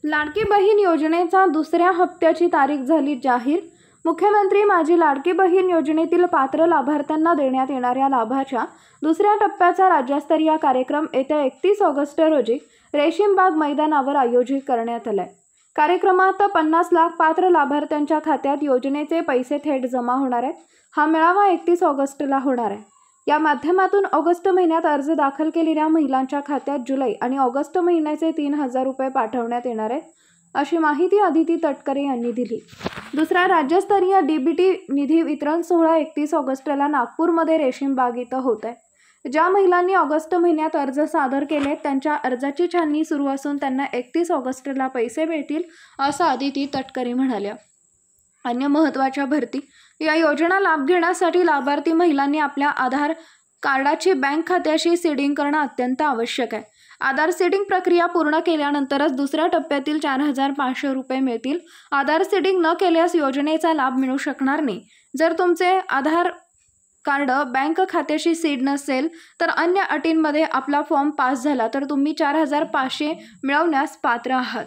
लाडकी बहीण योजनेचा दुसऱ्या हप्त्याची तारीख झाली जाहीर। मुख्यमंत्री माझी लाडकी बहीण योजनेतील पात्र लाभार्थ्यांना देण्यात येणाऱ्या लाभाच्या दुसऱ्या टप्प्याचा राज्यस्तरीय कार्यक्रम येत्या 31 ऑगस्ट रोजी रेशीमबाग मैदानावर आयोजित करण्यात आलाय। कार्यक्रमात 50 लाख पात्र लाभार्थ्यांच्या खात्यात योजनेचे पैसे थेट जमा होणार आहेत। हा मेळावा 31 ऑगस्टला होणार आहे। या माध्यमातून ऑगस्ट महिन्यात अर्ज दाखल केलेल्या महिलांच्या खात्यात जुलै आणि ऑगस्ट महिन्याचे 3000 रुपये पाठवण्यात येणार आहेत, अशी माहिती अदिती तटकरे यांनी दिली। दुसरा राज्यस्तरीय डीबीटी निधी वितरण सोहळा 31 ऑगस्टला नागपूरमध्ये रेशीमबाग इथं होत आहे। ज्या महिलांनी ऑगस्ट महिन्यात अर्ज सादर केले त्यांच्या अर्जाची छाननी सुरू असून त्यांना 31 ऑगस्टला पैसे मिळतील, असं अदिती तटकरे म्हणाल्या। अन्य महत्त्वाच्या भरती या योजना लाभ घेण्यासाठी लाभार्थी महिलांनी आपल्या आधार कार्डाची बँक खात्याशी सीडिंग करणं अत्यंत आवश्यक आहे। आधार सीडिंग प्रक्रिया पूर्ण केल्यानंतरच दुसऱ्या टप्प्यातील 4500 रुपये मिळतील। आधार सीडिंग न केल्यास योजनेचा लाभ मिळू शकणार नाही। जर तुमचे आधार कार्ड बँक खात्याशी सीड नसेल तर अन्य अटींमध्ये आपला फॉर्म पास झाला तर तुम्ही 4500 मिळवण्यास पात्र आहात।